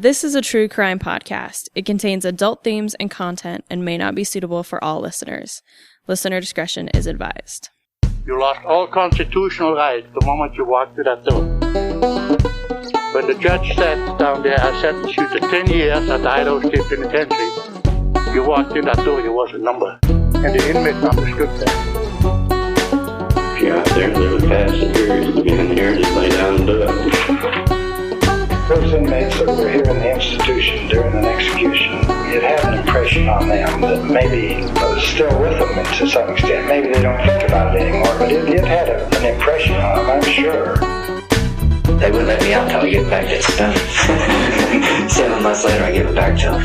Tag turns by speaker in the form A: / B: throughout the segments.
A: This is a true crime podcast. It contains adult themes and content and may not be suitable for all listeners. Listener discretion is advised.
B: You lost all constitutional rights the moment you walked through that door. When the judge sat down there, I sentenced you to 10 years at the Idaho State Penitentiary. You walked in that door, you was a number, and the inmates understood that.
C: If you're out there and live past the period to get in here, just lay down and do it.
D: Those inmates that were here in the institution during an execution, it had an impression on them that maybe was still with them to some extent. Maybe they don't think about it anymore, but it had an impression on them, I'm sure.
C: They wouldn't let me out until I get back to stuff. 7 months later, I give it back to them.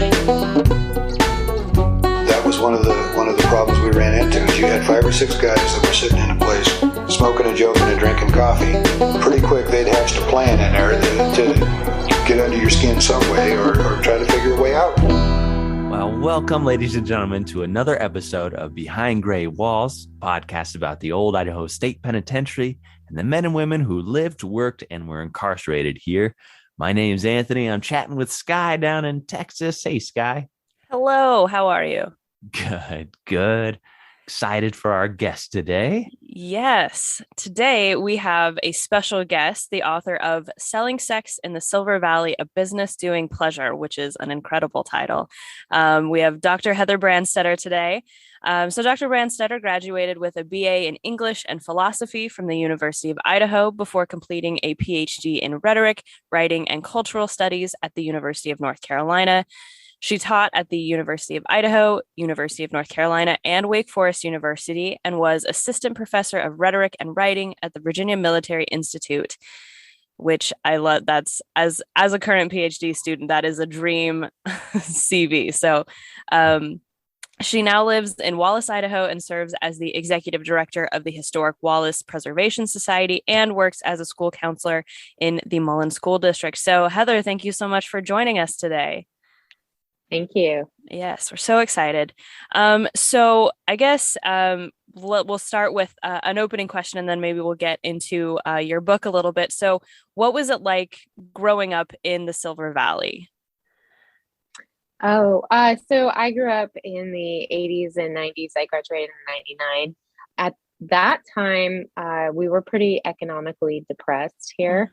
E: That was one of the problems we ran into. Is you had 5 or 6 guys that were sitting in a place, smoking and joking and drinking coffee. Pretty quick, they'd hatched a plan in there to get under your skin some way or try to figure a way out.
F: Well, welcome, ladies and gentlemen, to another episode of Behind Gray Walls, podcast about the old Idaho State Penitentiary and the men and women who lived, worked, and were incarcerated here. My name's Anthony. I'm chatting with Skye down in Texas. Hey, Skye.
A: Hello, how are you?
F: Good. Excited for our guest today.
A: Yes. Today we have a special guest, the author of Selling Sex in the Silver Valley, A Business Doing Pleasure, which is an incredible title. We have Dr. Heather Branstetter today. So Dr. Branstetter graduated with a BA in English and Philosophy from the University of Idaho before completing a PhD in Rhetoric, Writing, and Cultural Studies at the University of North Carolina. She taught at the University of Idaho, University of North Carolina, and Wake Forest University, and was assistant professor of rhetoric and writing at the Virginia Military Institute, which I love. That's as a current PhD student, that is a dream CV. So she now lives in Wallace, Idaho, and serves as the executive director of the historic Wallace Preservation Society and works as a school counselor in the Mullen School District. So Heather, thank you so much for joining us today.
G: Thank you.
A: Yes, we're so excited. So I guess we'll start with an opening question, and then maybe we'll get into your book a little bit. So what was it like growing up in the Silver Valley?
G: So I grew up in the 80s and 90s. I graduated in 99. At that time, we were pretty economically depressed here.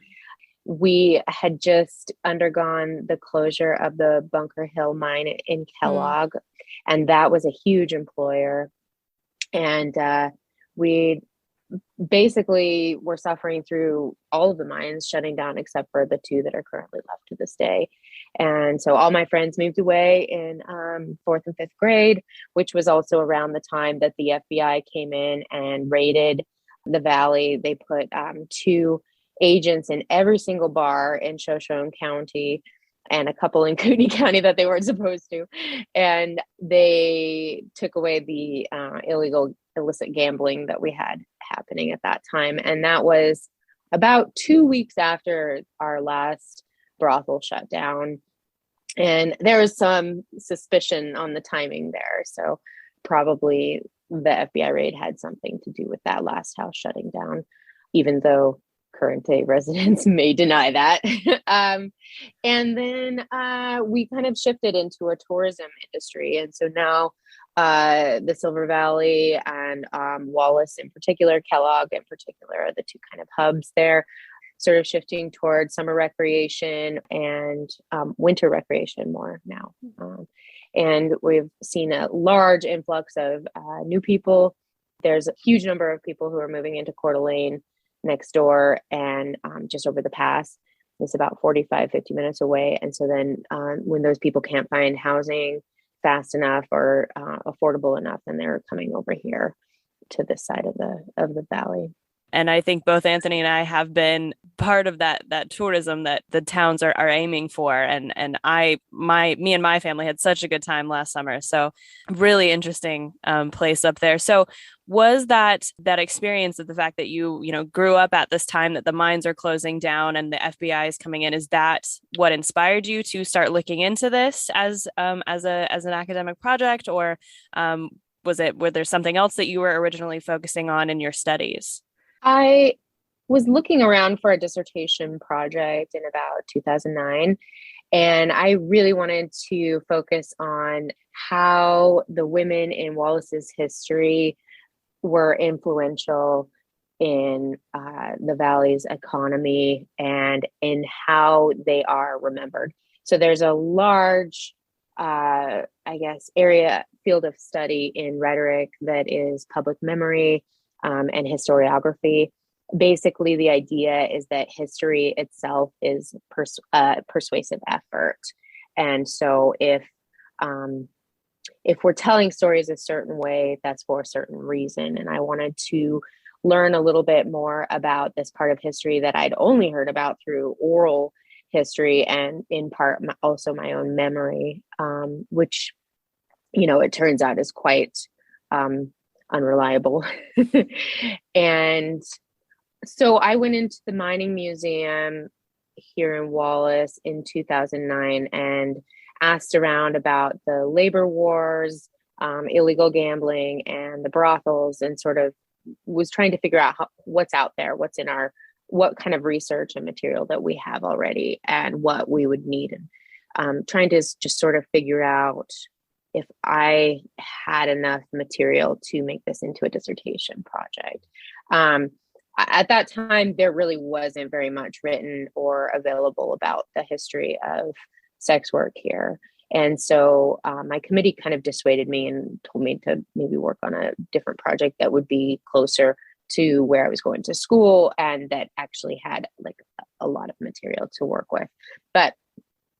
G: We had just undergone the closure of the Bunker Hill mine in Kellogg, and that was a huge employer. And we basically were suffering through all of the mines shutting down except for the 2 that are currently left to this day. And so all my friends moved away in 4th and 5th grade, which was also around the time that the FBI came in and raided the valley. They put 2 agents in every single bar in Shoshone County and a couple in Cooney County that they weren't supposed to. And they took away the illicit gambling that we had happening at that time. And that was about 2 weeks after our last brothel shut down. And there was some suspicion on the timing there. So probably the FBI raid had something to do with that last house shutting down, even though current day residents may deny that. And then we kind of shifted into a tourism industry. And so now the Silver Valley and Wallace in particular, Kellogg in particular, are the 2 kind of hubs there, sort of shifting towards summer recreation and winter recreation more now. And we've seen a large influx of new people. There's a huge number of people who are moving into Coeur d'Alene next door, and just over the pass. It's about 45, 50 minutes away. And so then when those people can't find housing fast enough or affordable enough, then they're coming over here to this side of the valley.
A: And I think both Anthony and I have been part of that tourism that the towns are aiming for. And me and my family had such a good time last summer. So really interesting place up there. So was that experience of the fact that you grew up at this time that the mines are closing down and the FBI is coming in, is that what inspired you to start looking into this as an academic project, or were there something else that you were originally focusing on in your studies?
G: I was looking around for a dissertation project in about 2009, And I really wanted to focus on how the women in Wallace's history were influential in the Valley's economy and in how they are remembered. So there's a large, field of study in rhetoric that is public memory and historiography. Basically, the idea is that history itself is persuasive effort. And so if we're telling stories a certain way, that's for a certain reason. And I wanted to learn a little bit more about this part of history that I'd only heard about through oral history and in part also my own memory, which, it turns out is quite unreliable. And so I went into the mining museum here in Wallace in 2009 and asked around about the labor wars, illegal gambling, and the brothels, and sort of was trying to figure out what's out there, what kind of research and material that we have already and what we would need. And trying to just sort of figure out if I had enough material to make this into a dissertation project. At that time, there really wasn't very much written or available about the history of sex work here. And so my committee kind of dissuaded me and told me to maybe work on a different project that would be closer to where I was going to school and that actually had like a lot of material to work with. But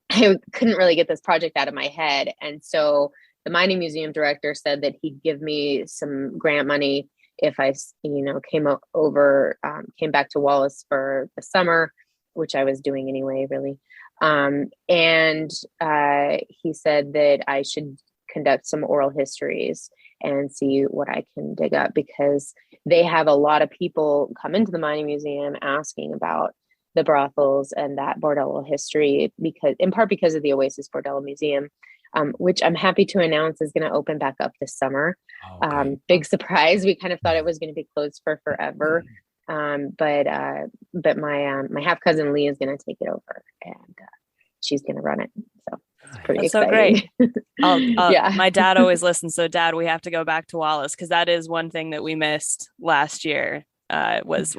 G: I couldn't really get this project out of my head. And so the mining museum director said that he'd give me some grant money if I, came back to Wallace for the summer, which I was doing anyway, really. And he said that I should conduct some oral histories and see what I can dig up, because they have a lot of people come into the mining museum asking about the brothels and that bordello history, in part because of the Oasis Bordello Museum, which I'm happy to announce is going to open back up this summer. Okay. Big surprise. We kind of thought it was going to be closed for forever. But my half cousin Lee is going to take it over, and she's going to run it. So it's pretty exciting.
A: So great.
G: Yeah.
A: My dad always listens. So Dad, we have to go back to Wallace, because that is one thing that we missed last year. Was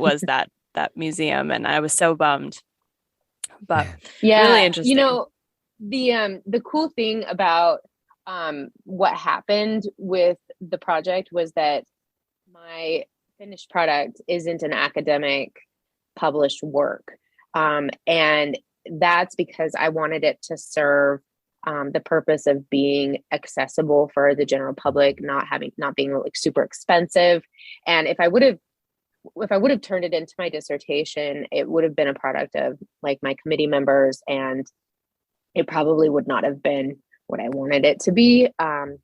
A: that museum, and I was so bummed. But
G: yeah,
A: really interesting.
G: The cool thing about what happened with the project was that my finished product isn't an academic published work. And that's because I wanted it to serve the purpose of being accessible for the general public, not being like super expensive. And if I would have turned it into my dissertation, it would have been a product of like my committee members, and it probably would not have been what I wanted it to be,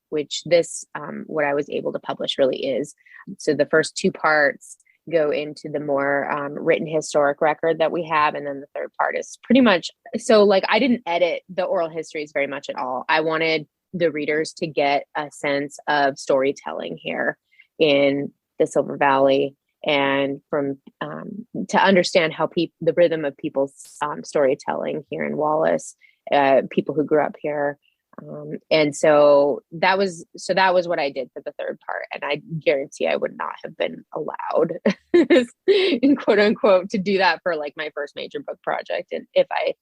G: which this, what I was able to publish really is. So the first two parts go into the more written historic record that we have. And then the third part is pretty much, so like I didn't edit the oral histories very much at all. I wanted the readers to get a sense of storytelling here in the Silver Valley, and from to understand how the rhythm of people's storytelling here in Wallace, people who grew up here. And so that was what I did for the third part. And I guarantee I would not have been allowed in quote unquote to do that for like my first major book project. And if I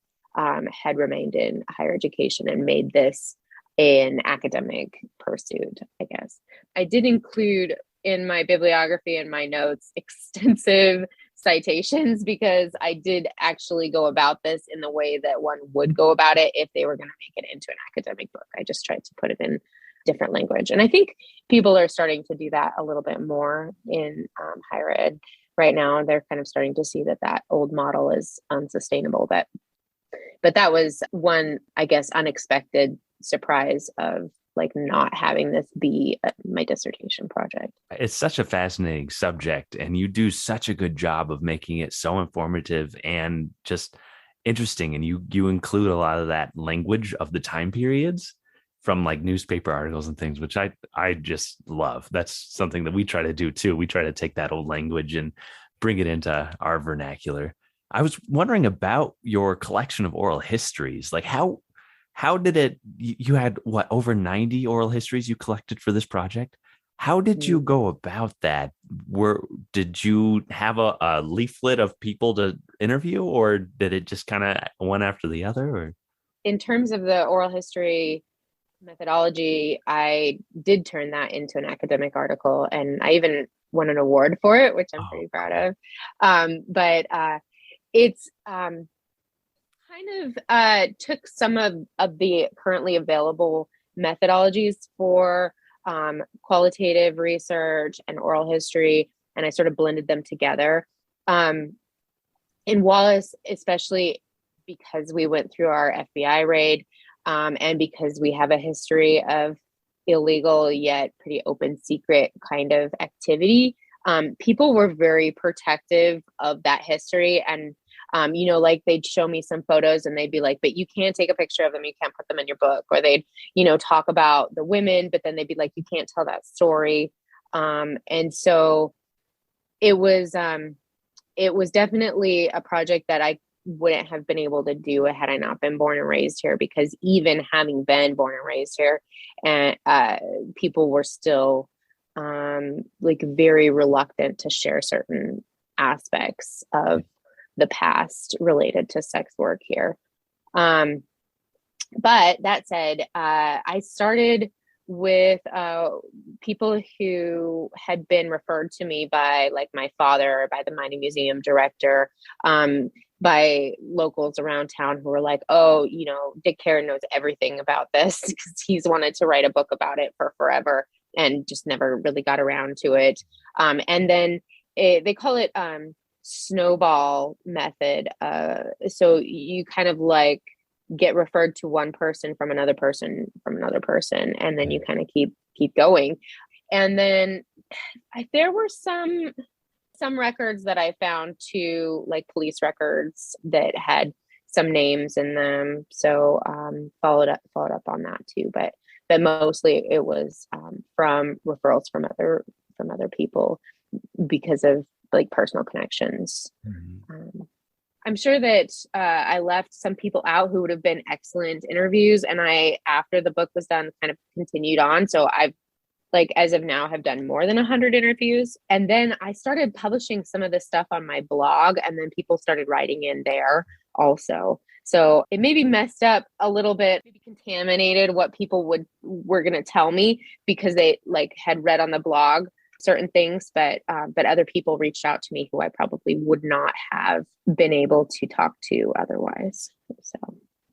G: had remained in higher education and made this an academic pursuit, I guess. I did include in my bibliography and my notes extensive citations, because I did actually go about this in the way that one would go about it if they were going to make it into an academic book. I just tried to put it in different language. And I think people are starting to do that a little bit more in higher ed right now. They're kind of starting to see that old model is unsustainable. But that was one, I guess, unexpected surprise of like not having this be my dissertation project.
F: It's such a fascinating subject, and you do such a good job of making it so informative and just interesting. And you include a lot of that language of the time periods from like newspaper articles and things, which I just love. That's something that we try to do too. We try to take that old language and bring it into our vernacular. I was wondering about your collection of oral histories. Like how did it, you had what, over 90 oral histories you collected for this project? How did you go about that? Did you have a leaflet of people to interview, or did it just kind of one after the other? Or
G: In terms of the oral history methodology, I did turn that into an academic article, and I even won an award for it, which I'm pretty proud of. But it's kind of took some of the currently available methodologies for qualitative research and oral history, and I sort of blended them together. In Wallace, especially because we went through our FBI raid, and because we have a history of illegal yet pretty open secret kind of activity, people were very protective of that history. And like they'd show me some photos and they'd be like, but you can't take a picture of them. You can't put them in your book. Or they'd, talk about the women, but then they'd be like, you can't tell that story. And so it was definitely a project that I wouldn't have been able to do had I not been born and raised here, because even having been born and raised here, and people were still like very reluctant to share certain aspects of the past related to sex work here. But that said, I started with people who had been referred to me by like my father, by the mining museum director, by locals around town who were like, oh, Dick Karen knows everything about this because he's wanted to write a book about it for forever and just never really got around to it. And then they call it snowball method. So you kind of like get referred to one person from another person from another person, and then you kind of keep going. And then there were some records that I found too, like police records that had some names in them. So followed up on that too. But mostly it was from referrals from other people because of like personal connections. Mm-hmm. I'm sure that I left some people out who would have been excellent interviews. And I, after the book was done, kind of continued on. So I've, like, as of now, have done more than 100 interviews. And then I started publishing some of this stuff on my blog, and then people started writing in there also. So it maybe messed up a little bit, maybe contaminated what people were going to tell me because they like had read on the blog certain things, but other people reached out to me who I probably would not have been able to talk to otherwise. So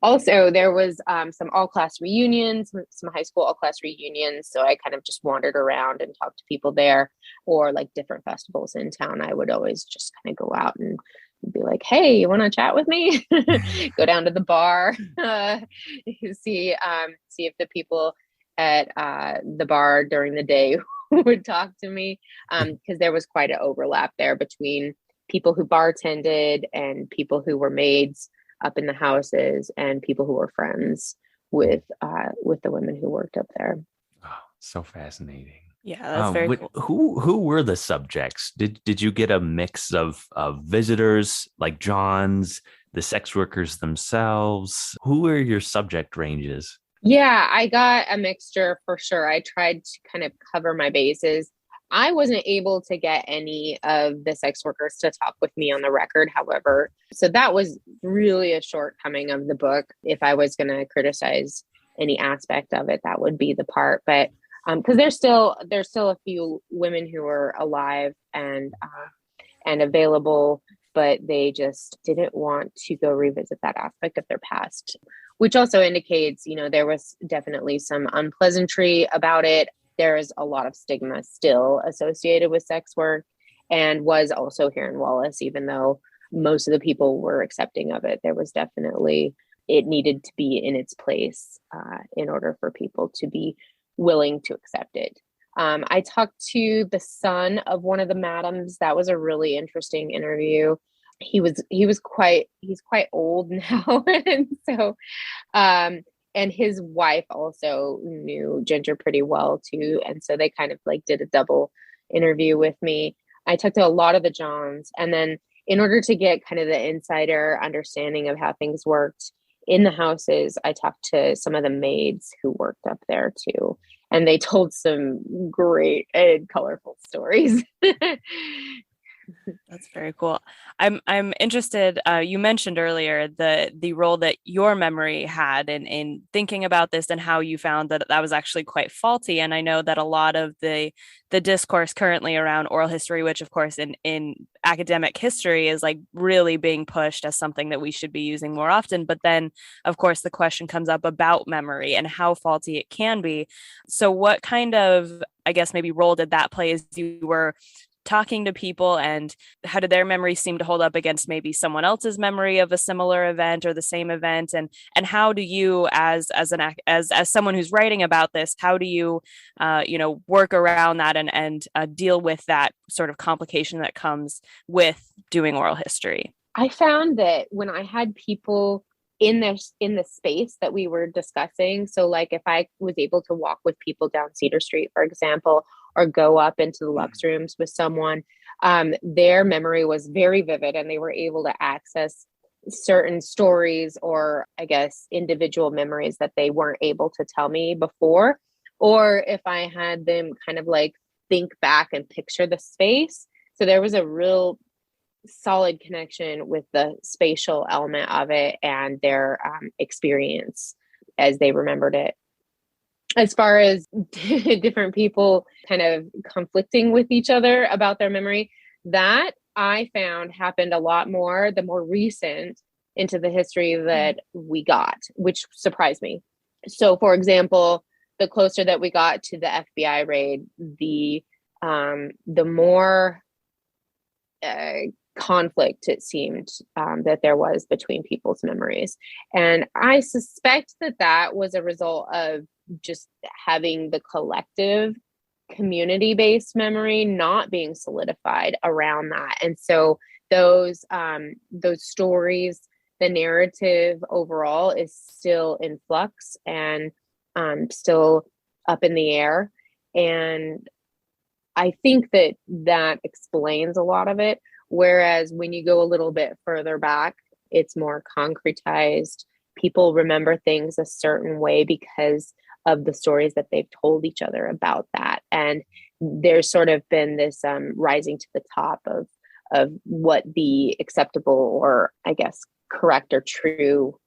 G: also there was some all-class reunions, some high school all-class reunions. So I kind of just wandered around and talked to people there, or like different festivals in town. I would always just kind of go out and be like, hey, you want to chat with me? Go down to the bar, see if the people at the bar during the day would talk to me, because there was quite an overlap there between people who bartended and people who were maids up in the houses and people who were friends with the women who worked up there.
F: Oh, so fascinating.
A: Yeah, that's very
F: cool. Who were the subjects? Did you get a mix of visitors like Johns, the sex workers themselves? Who were your subject ranges?
G: Yeah, I got a mixture for sure. I tried to kind of cover my bases. I wasn't able to get any of the sex workers to talk with me on the record, however. So that was really a shortcoming of the book. If I was going to criticize any aspect of it, that would be the part. But because there's still a few women who are alive and available, but they just didn't want to go revisit that aspect of their past, which also indicates, there was definitely some unpleasantry about it. There is a lot of stigma still associated with sex work, and was also here in Wallace, even though most of the people were accepting of it. There was definitely, it needed to be in its place in order for people to be willing to accept it. I talked to the son of one of the madams. That was a really interesting interview. He's quite old now. And so, and his wife also knew Ginger pretty well too. And so they kind of like did a double interview with me. I talked to a lot of the Johns, and then in order to get kind of the insider understanding of how things worked in the houses, I talked to some of the maids who worked up there too, and they told some great and colorful stories.
A: That's very cool. I'm interested. You mentioned earlier the role that your memory had in thinking about this, and how you found that that was actually quite faulty. And I know that a lot of the discourse currently around oral history, which of course in academic history is like really being pushed as something that we should be using more often. But then of course the question comes up about memory and how faulty it can be. So what kind of, I guess, maybe role did that play as you were talking to people, and how did their memory seem to hold up against maybe someone else's memory of a similar event or the same event? And how do you, as someone who's writing about this, how do you work around that and deal with that sort of complication that comes with doing oral history?
G: I found that when I had people in the space that we were discussing, so like if I was able to walk with people down Cedar Street, for example, or go up into the Lux rooms with someone, their memory was very vivid, and they were able to access certain stories, or I guess individual memories that they weren't able to tell me before. Or if I had them kind of like think back and picture the space. So there was a real solid connection with the spatial element of it and their experience as they remembered it. As far as different people kind of conflicting with each other about their memory, that I found happened a lot more the more recent into the history that we got, which surprised me. So, for example, the closer that we got to the FBI raid, the more conflict it seemed that there was between people's memories. And I suspect that was a result of just having the collective community-based memory not being solidified around that. And so those stories, the narrative overall is still in flux and still up in the air. And I think that explains a lot of it. Whereas when you go a little bit further back, it's more concretized. People remember things a certain way because of the stories that they've told each other about that. And there's sort of been this rising to the top of what the acceptable, or I guess correct or true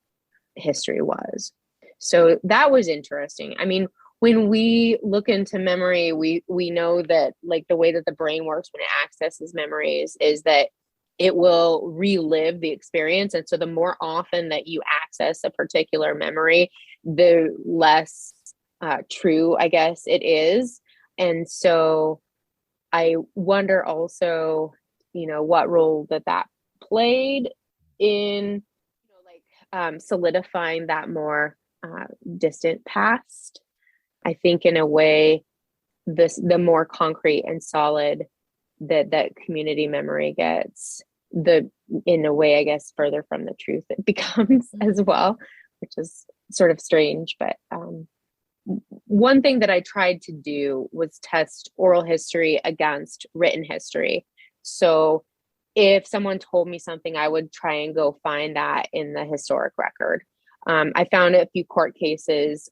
G: history was. So that was interesting. I mean, when we look into memory, we know that like the way that the brain works when it accesses memories is that it will relive the experience. And so the more often that you access a particular memory, the less true, I guess, it is. And so I wonder also, what role that played in, solidifying that more distant past. I think in a way, the more concrete and solid that community memory gets, in a way, I guess, further from the truth it becomes as well, which is sort of strange. But one thing that I tried to do was test oral history against written history. So if someone told me something, I would try and go find that in the historic record. I found a few court cases.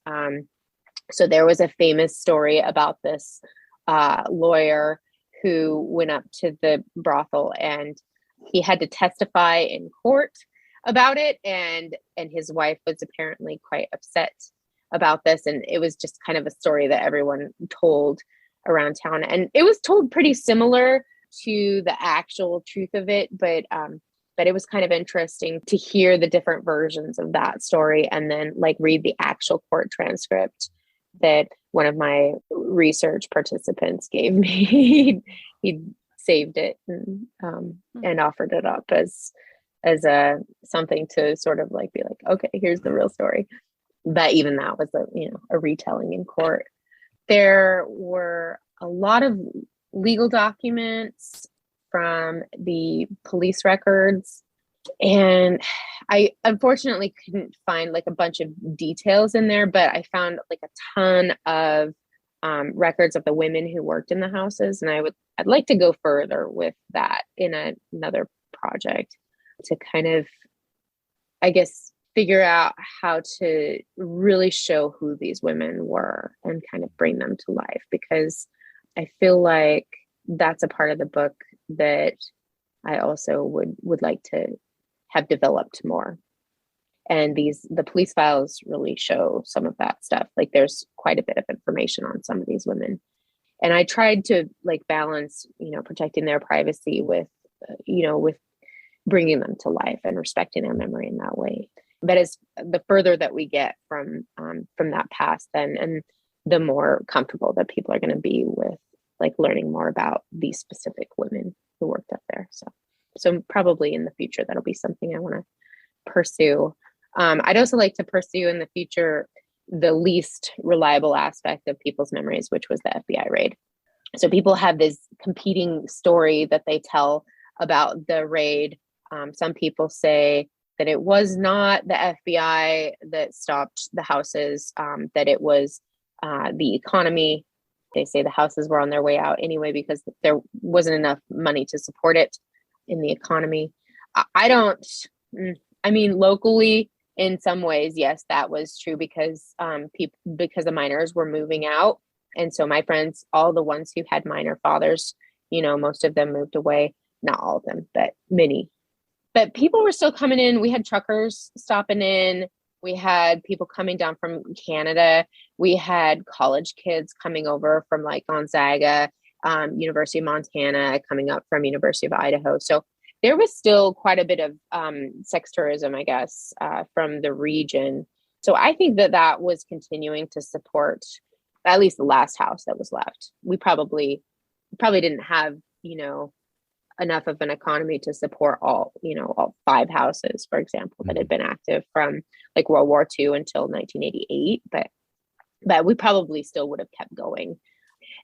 G: So there was a famous story about this lawyer who went up to the brothel, and he had to testify in court about it. And his wife was apparently quite upset about this. And it was just kind of a story that everyone told around town. And it was told pretty similar to the actual truth of it. But it was kind of interesting to hear the different versions of that story and then read the actual court transcript that one of my research participants gave me. He saved it and offered it up as a something to sort of be like, okay, here's the real story. But even that was a retelling in court. There were a lot of legal documents from the police records, and I unfortunately couldn't find a bunch of details in there, but I found a ton of records of the women who worked in the houses, and I'd like to go further with that in another project to kind of, I guess, figure out how to really show who these women were and kind of bring them to life, because I feel like that's a part of the book that I also would like to have developed more. And the police files really show some of that stuff. Like there's quite a bit of information on some of these women. And I tried to like balance, protecting their privacy with bringing them to life and respecting their memory in that way. But as the further that we get from that past, then, and the more comfortable that people are going to be with like learning more about these specific women who worked up there. So probably in the future, that'll be something I want to pursue. I'd also like to pursue in the future the least reliable aspect of people's memories, which was the FBI raid. So people have this competing story that they tell about the raid. Some people say that it was not the FBI that stopped the houses, that it was the economy. They say the houses were on their way out anyway because there wasn't enough money to support it in the economy. Locally, in some ways, yes, that was true because because the miners were moving out. And so my friends, all the ones who had miner fathers, most of them moved away, not all of them, but many. But people were still coming in. We had truckers stopping in. We had people coming down from Canada. We had college kids coming over from like Gonzaga, University of Montana, coming up from University of Idaho. So there was still quite a bit of sex tourism, I guess, from the region. So I think that was continuing to support at least the last house that was left. We probably didn't have, enough of an economy to support all 5 houses, for example, that had been active from like World War II until 1988. But we probably still would have kept going.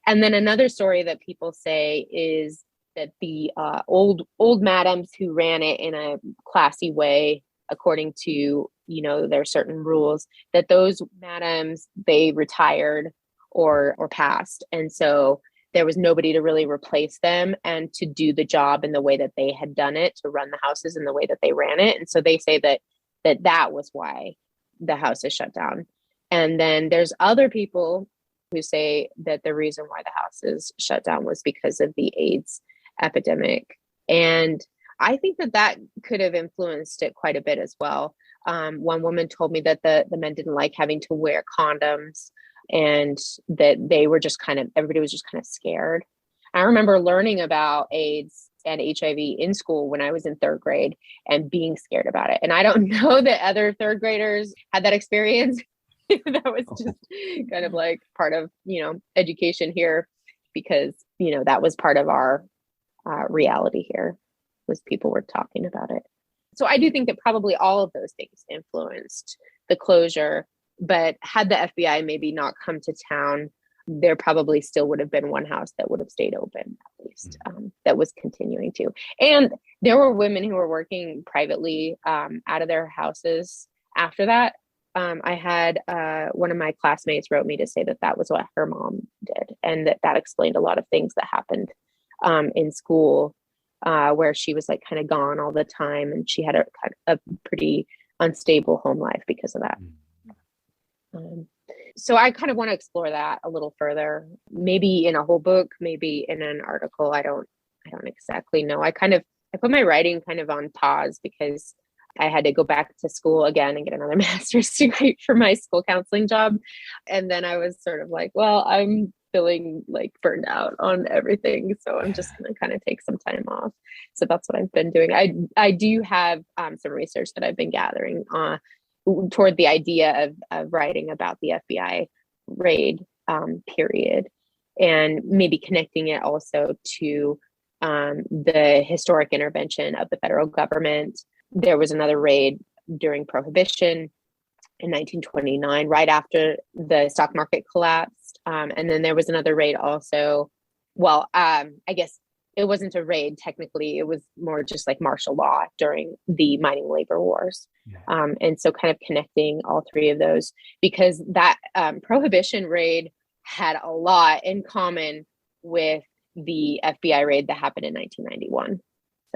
G: And then another story that people say is that the old madams who ran it in a classy way, according to, there are certain rules, that those madams, they retired or passed. And so there was nobody to really replace them and to do the job in the way that they had done it, to run the houses in the way that they ran it. And so they say that was why the house is shut down. And then there's other people who say that the reason why the house is shut down was because of the AIDS epidemic. And I think that could have influenced it quite a bit as well. One woman told me that the men didn't like having to wear condoms, and that everybody was just kind of scared. I remember learning about AIDS and HIV in school when I was in 3rd grade and being scared about it. And I don't know that other 3rd graders had that experience. That was just kind of like part of, education here, because, that was part of our reality here, was people were talking about it. So I do think that probably all of those things influenced the closure. But had the FBI maybe not come to town, there probably still would have been one house that would have stayed open, at least, that was continuing to. And there were women who were working privately out of their houses after that. I had one of my classmates wrote me to say that was what her mom did, and that explained a lot of things that happened in school, where she was like kind of gone all the time, and she had a pretty unstable home life because of that. So I kind of want to explore that a little further, maybe in a whole book, maybe in an article. I don't exactly know. I put my writing kind of on pause because I had to go back to school again and get another master's degree for my school counseling job. And then I was sort of like, well, I'm feeling like burned out on everything. So I'm just going to kind of take some time off. So that's what I've been doing. I do have some research that I've been gathering toward the idea of writing about the FBI raid period, and maybe connecting it also to the historic intervention of the federal government. There was another raid during Prohibition in 1929, right after the stock market collapsed. And then there was another raid also. Well, I guess it wasn't a raid technically. It was more just like martial law during the mining labor wars. Yeah. And so kind of connecting all 3 of those, because that Prohibition raid had a lot in common with the FBI raid that happened in 1991.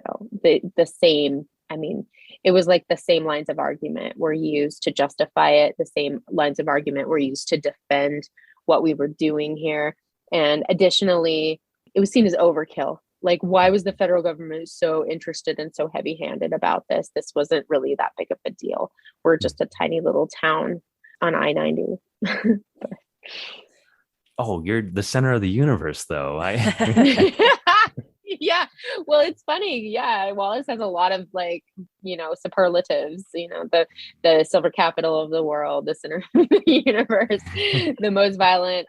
G: So the same, I mean, it was like the same lines of argument were used to justify it. The same lines of argument were used to defend what we were doing here. And additionally, it was seen as overkill. Like, why was the federal government so interested and so heavy-handed about this? This wasn't really that big of a deal. We're just a tiny little town on I-90.
F: Oh, you're the center of the universe, though.
G: Yeah. Well, it's funny. Yeah. Wallace has a lot of superlatives, the silver capital of the world, the center of the universe, the most violent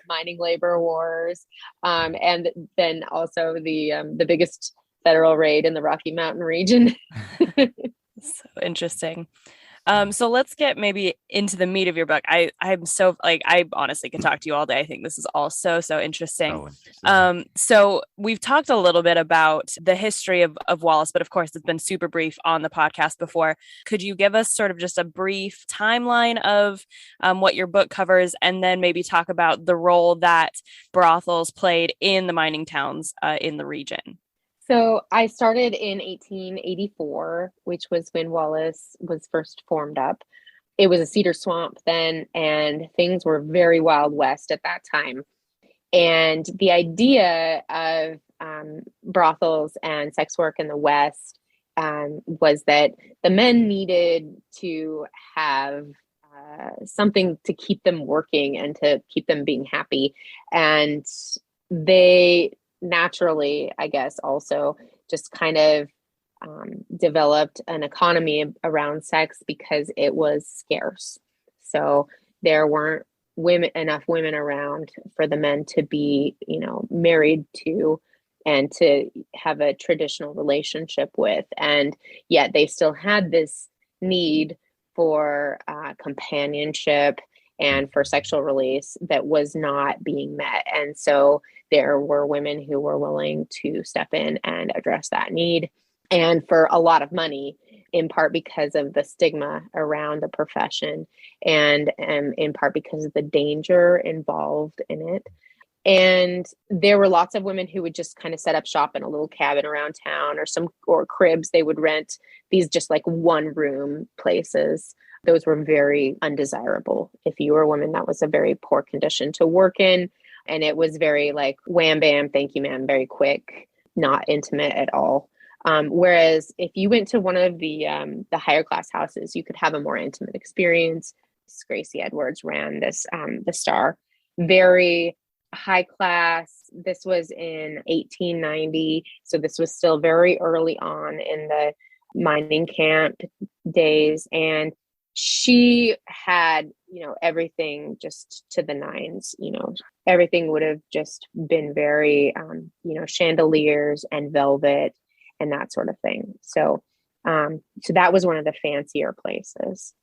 G: mining labor wars. And then also the biggest federal raid in the Rocky Mountain region.
A: So interesting. So let's get maybe into the meat of your book. I'm so I honestly could talk to you all day. I think this is all so interesting. So we've talked a little bit about the history of Wallace, but of course it's been super brief on the podcast before. Could you give us sort of just a brief timeline of what your book covers, and then maybe talk about the role that brothels played in the mining towns in the region?
G: So I started in 1884, which was when Wallace was first formed up. It was a cedar swamp then, and things were very Wild West at that time. And the idea of brothels and sex work in the West was that the men needed to have something to keep them working and to keep them being happy. And they naturally, I guess, also just kind of developed an economy around sex because it was scarce. So there weren't enough women around for the men to be, married to and to have a traditional relationship with. And yet they still had this need for companionship and for sexual release that was not being met. And so there were women who were willing to step in and address that need, and for a lot of money, in part because of the stigma around the profession, and in part because of the danger involved in it. And there were lots of women who would just kind of set up shop in a little cabin around town, or cribs. They would rent these just like one room places. Those were very undesirable. If you were a woman, that was a very poor condition to work in. And it was very like wham, bam, thank you, ma'am, very quick, not intimate at all. Whereas if you went to one of the higher class houses, you could have a more intimate experience. Gracie Edwards ran this, the Star, very high class. This was in 1890. So this was still very early on in the mining camp days. And she had, everything just to the nines, everything would have just been very, chandeliers and velvet and that sort of thing. So that was one of the fancier places.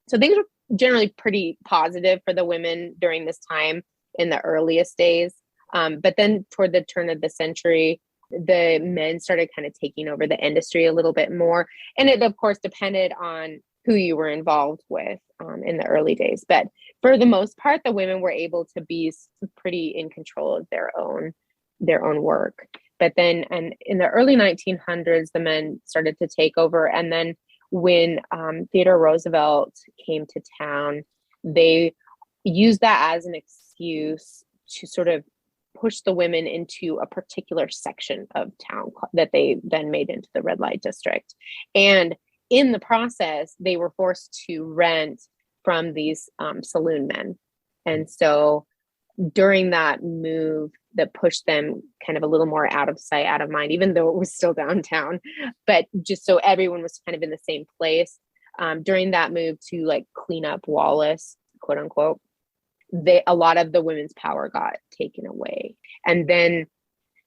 G: So things were generally pretty positive for the women during this time in the earliest days. But then toward the turn of the century, the men started kind of taking over the industry a little bit more. And it, of course, depended on who you were involved with in the early days. But for the most part, the women were able to be pretty in control of their own work. But then in the early 1900s, the men started to take over. And then when Theodore Roosevelt came to town, they used that as an excuse to sort of push the women into a particular section of town that they then made into the red light district. And in the process, they were forced to rent from these saloon men. And so during that move that pushed them kind of a little more out of sight, out of mind, even though it was still downtown, but just so everyone was kind of in the same place, during that move to like clean up Wallace, quote unquote, a lot of the women's power got taken away. And then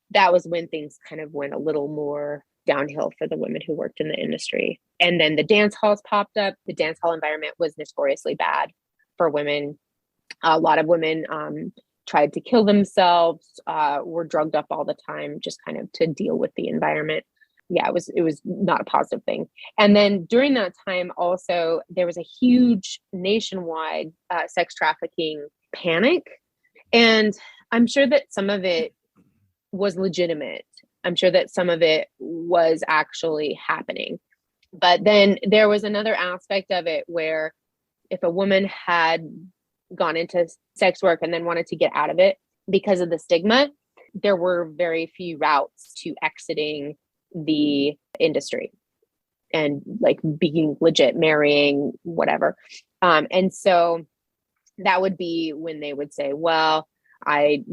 G: that was when things kind of went a little more downhill for the women who worked in the industry. And then the dance halls popped up. The dance hall environment was notoriously bad for women. A lot of women tried to kill themselves, were drugged up all the time, just kind of to deal with the environment. Yeah, it was not a positive thing. And then during that time also, there was a huge nationwide sex trafficking panic. And I'm sure that some of it was legitimate. I'm sure that some of it was actually happening. But then there was another aspect of it where if a woman had gone into sex work and then wanted to get out of it because of the stigma, there were very few routes to exiting the industry and like being legit, marrying, whatever. And so that would be when they would say, well, I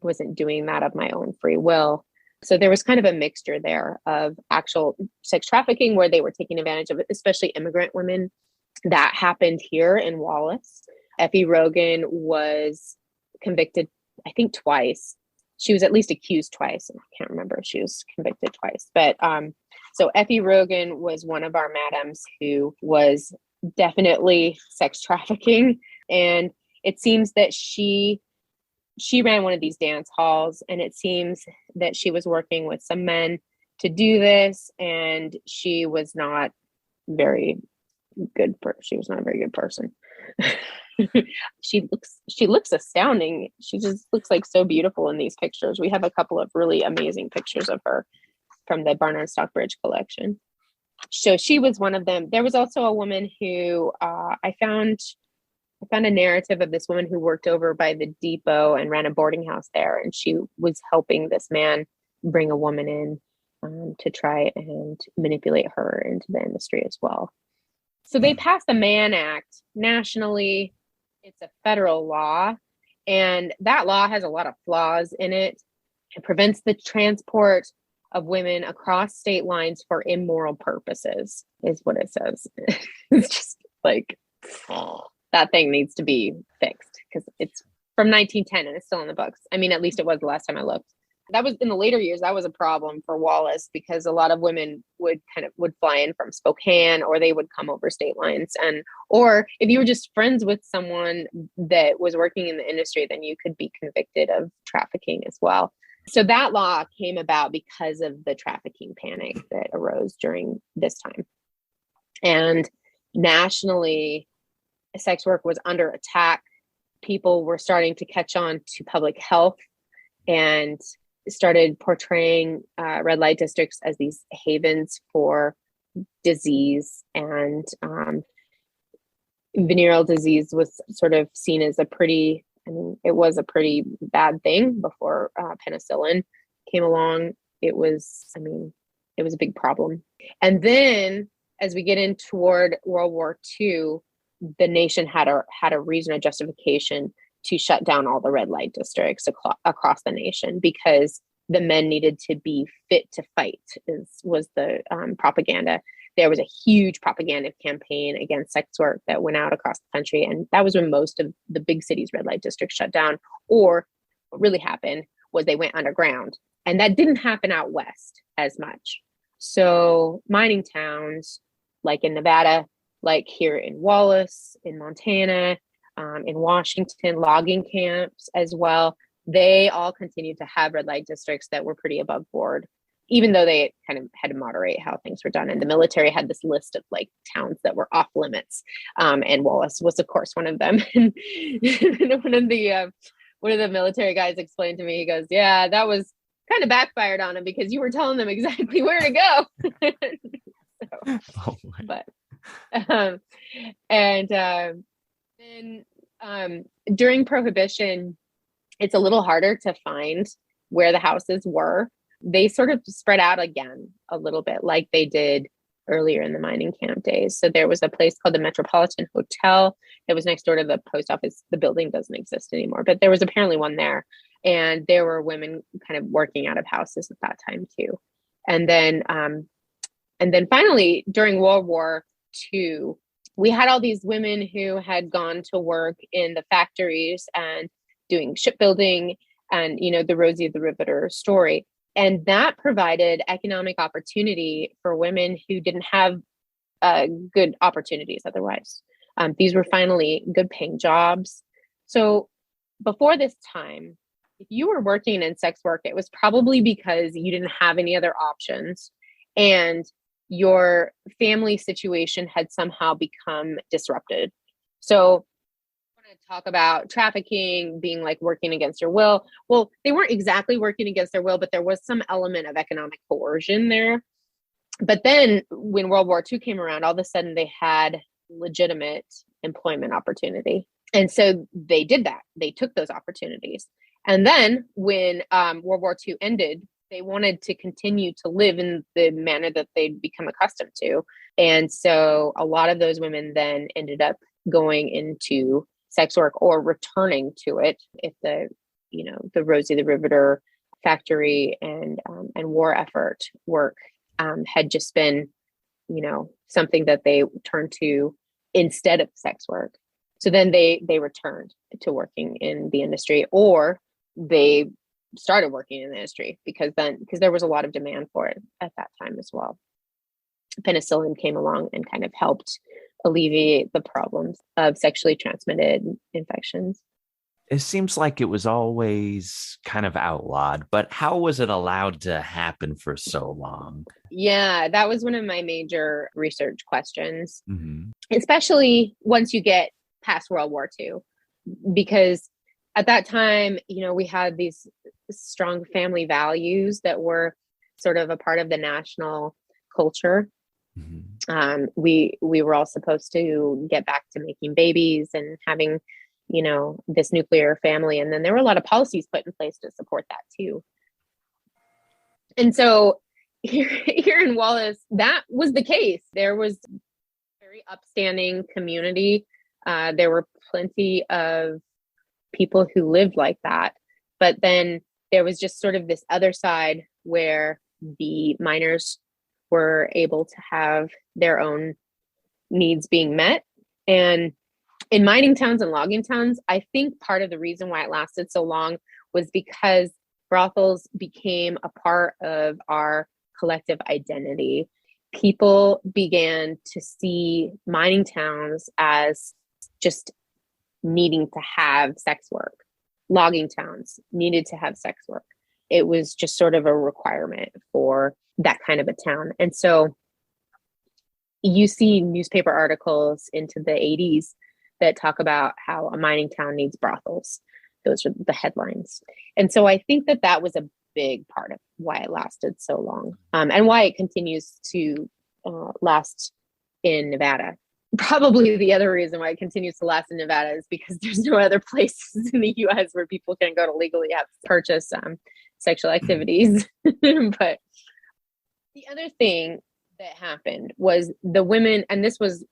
G: wasn't doing that of my own free will. So there was kind of a mixture there of actual sex trafficking where they were taking advantage of it, especially immigrant women. That happened here in Wallace. Effie Rogan was convicted, I think, twice. She was at least accused twice. I can't remember if she was convicted twice. But so Effie Rogan was one of our madams who was definitely sex trafficking. And it seems that she ran one of these dance halls, and it seems that she was working with some men to do this, and she was not very good. She was not a very good person. She looks astounding. She just looks like so beautiful in these pictures. We have a couple of really amazing pictures of her from the Barnard Stockbridge collection. So she was one of them. There was also a woman who I found a narrative of this woman who worked over by the depot and ran a boarding house there. And she was helping this man bring a woman in to try and manipulate her into the industry as well. So they passed the Mann Act nationally. It's a federal law, and that law has a lot of flaws in it. It prevents the transport of women across state lines for immoral purposes, is what it says. It's just like, that thing needs to be fixed because it's from 1910 and it's still in the books. I mean, at least it was the last time I looked. That was in the later years. That was a problem for Wallace because a lot of women would fly in from Spokane, or they would come over state lines. Or if you were just friends with someone that was working in the industry, then you could be convicted of trafficking as well. So that law came about because of the trafficking panic that arose during this time. And nationally, sex work was under attack. People were starting to catch on to public health and started portraying red light districts as these havens for disease, and venereal disease was sort of seen as it was a pretty bad thing before penicillin came along. It was a big problem. And then as we get in toward World War II, the nation had a reason, a justification to shut down all the red light districts across the nation because the men needed to be fit to fight was the propaganda. There was a huge propaganda campaign against sex work that went out across the country. And that was when most of the big cities' red light districts shut down. Or what really happened was they went underground. And that didn't happen out west as much. So mining towns like in Nevada, like here in Wallace, in Montana, in Washington, logging camps as well, they all continued to have red light districts that were pretty above board, even though they kind of had to moderate how things were done. And the military had this list of like towns that were off limits. And Wallace was, of course, one of them. And one of the military guys explained to me, he goes, yeah, that was kind of backfired on him because you were telling them exactly where to go. During Prohibition, it's a little harder to find where the houses were. They sort of spread out again a little bit like they did earlier in the mining camp days. So there was a place called the Metropolitan Hotel that was next door to the post office. The building doesn't exist anymore, but there was apparently one there. And there were women kind of working out of houses at that time too. And then finally, during World War II, we had all these women who had gone to work in the factories and doing shipbuilding and, the Rosie the Riveter story. And that provided economic opportunity for women who didn't have good opportunities otherwise. These were finally good paying jobs. So before this time, if you were working in sex work, it was probably because you didn't have any other options and your family situation had somehow become disrupted. So I want to talk about trafficking being like working against your will. Well, they weren't exactly working against their will, but there was some element of economic coercion there. But then when World War II came around, all of a sudden they had legitimate employment opportunity. And so they did that. They took those opportunities. And then when World War II ended, they wanted to continue to live in the manner that they'd become accustomed to. And so a lot of those women then ended up going into sex work or returning to it if the Rosie the Riveter factory and war effort work had just been, something that they turned to instead of sex work. So then they returned to working in the industry, or they started working in the industry because there was a lot of demand for it at that time as well. Penicillin came along and kind of helped alleviate the problems of sexually transmitted infections.
F: It seems like it was always kind of outlawed, but how was it allowed to happen for so long?
G: Yeah, that was one of my major research questions, especially once you get past World War II, because at that time, we had these strong family values that were sort of a part of the national culture. We were all supposed to get back to making babies and having, this nuclear family. And then there were a lot of policies put in place to support that too. And so here in Wallace, that was the case. There was a very upstanding community. There were plenty of people who lived like that. But then there was just sort of this other side where the miners were able to have their own needs being met. And in mining towns and logging towns, I think part of the reason why it lasted so long was because brothels became a part of our collective identity. People began to see mining towns as just needing to have sex work. Logging towns needed to have sex work. It was just sort of a requirement for that kind of a town. And so you see newspaper articles into the 80s that talk about how a mining town needs brothels. Those are the headlines. And so I think that was a big part of why it lasted so long, and why it continues to last in Nevada. Probably the other reason why it continues to last in Nevada is because there's no other places in the U.S. where people can go to legally purchase sexual activities. But the other thing that happened was the women, and this was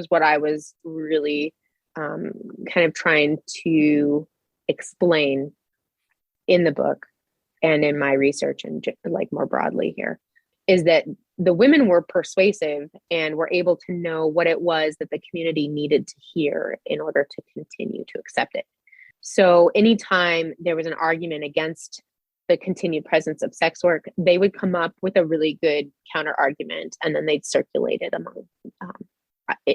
G: what I was really kind of trying to explain in the book and in my research and like more broadly here, is that the women were persuasive and were able to know what it was that the community needed to hear in order to continue to accept it. So anytime there was an argument against the continued presence of sex work, they would come up with a really good counter argument, and then they'd circulate it among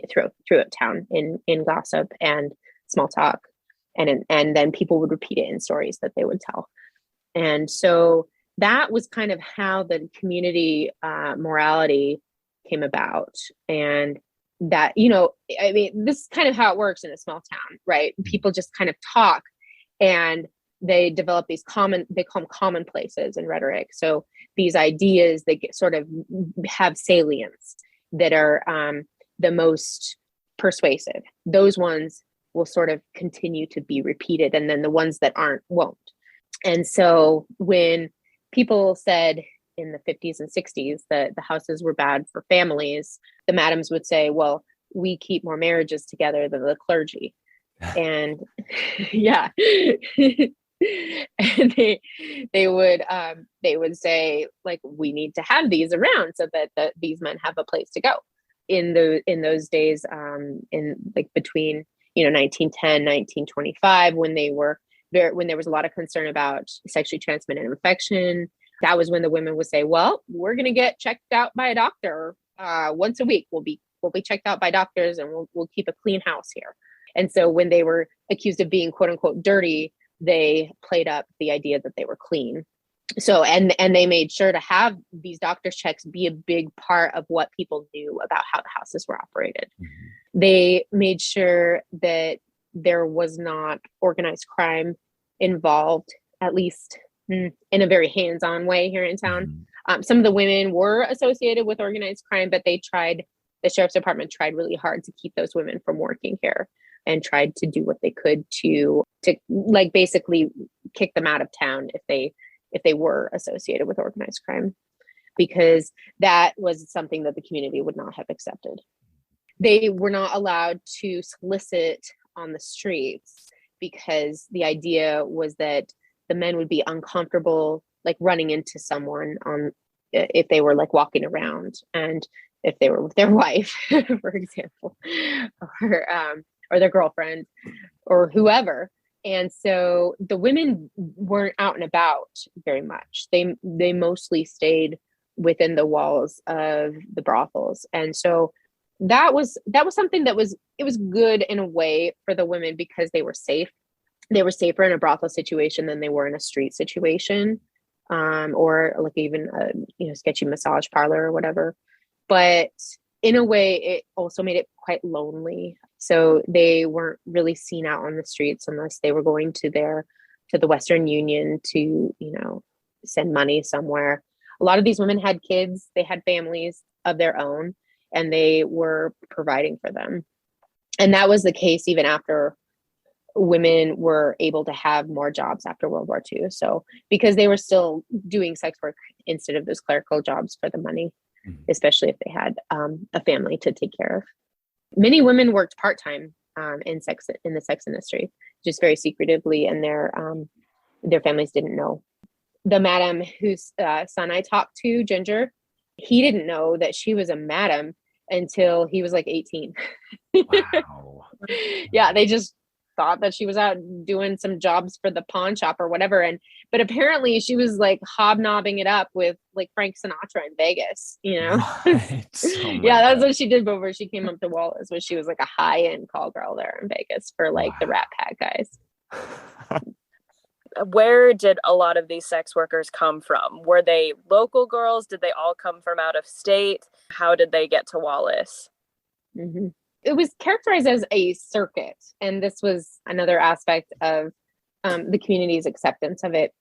G: throughout town in gossip and small talk, and then people would repeat it in stories that they would tell. And so that was kind of how the community morality came about. And that, this is kind of how it works in a small town, right? People just kind of talk, and they develop they call them commonplaces in rhetoric. So these ideas that sort of have salience that are the most persuasive, those ones will sort of continue to be repeated. And then the ones that aren't won't. And so when people said in the 50s and 60s that the houses were bad for families, the madams would say, well, we keep more marriages together than the clergy. And yeah. And they would say, like, we need to have these around so that these men have a place to go. In those days, in like between 1910, 1925, when there was a lot of concern about sexually transmitted infection, that was when the women would say, well, we're going to get checked out by a doctor once a week. We'll be checked out by doctors, and we'll keep a clean house here. And so when they were accused of being quote unquote dirty, they played up the idea that they were clean. So, and they made sure to have these doctor's checks be a big part of what people knew about how the houses were operated. Mm-hmm. They made sure that there was not organized crime involved, at least in a very hands-on way here in town. Some of the women were associated with organized crime, but the sheriff's department tried really hard to keep those women from working here and tried to do what they could to like basically kick them out of town if they were associated with organized crime, because that was something that the community would not have accepted. They were not allowed to solicit on the streets because the idea was that the men would be uncomfortable like running into someone if they were like walking around, and if they were with their wife, for example, or their girlfriend or whoever. And so the women weren't out and about very much. They mostly stayed within the walls of the brothels. And so that was something it was good in a way for the women because they were safe. They were safer in a brothel situation than they were in a street situation, or like even a sketchy massage parlor or whatever. But in a way, it also made it quite lonely. So they weren't really seen out on the streets unless they were going to the Western Union to, send money somewhere. A lot of these women had kids, they had families of their own, and they were providing for them. And that was the case even after women were able to have more jobs after World War II. So because they were still doing sex work instead of those clerical jobs for the money, especially if they had a family to take care of. Many women worked part-time in the sex industry, just very secretively, and their families didn't know. The madam whose son I talked to, Ginger, he didn't know that she was a madam until he was like 18.
F: Wow.
G: Yeah, they just thought that she was out doing some jobs for the pawn shop or whatever. But apparently she was like hobnobbing it up with like Frank Sinatra in Vegas,
F: Right. Oh
G: yeah, that's
F: God.
G: what she did before she came up to Wallace, was she was like a high-end call girl there in Vegas for like the Rat Pack guys.
A: Where did a lot of these sex workers come from? Were they local girls? Did they all come from out of state? How did they get to Wallace?
G: Mm-hmm. It was characterized as a circuit, and this was another aspect of the community's acceptance of it.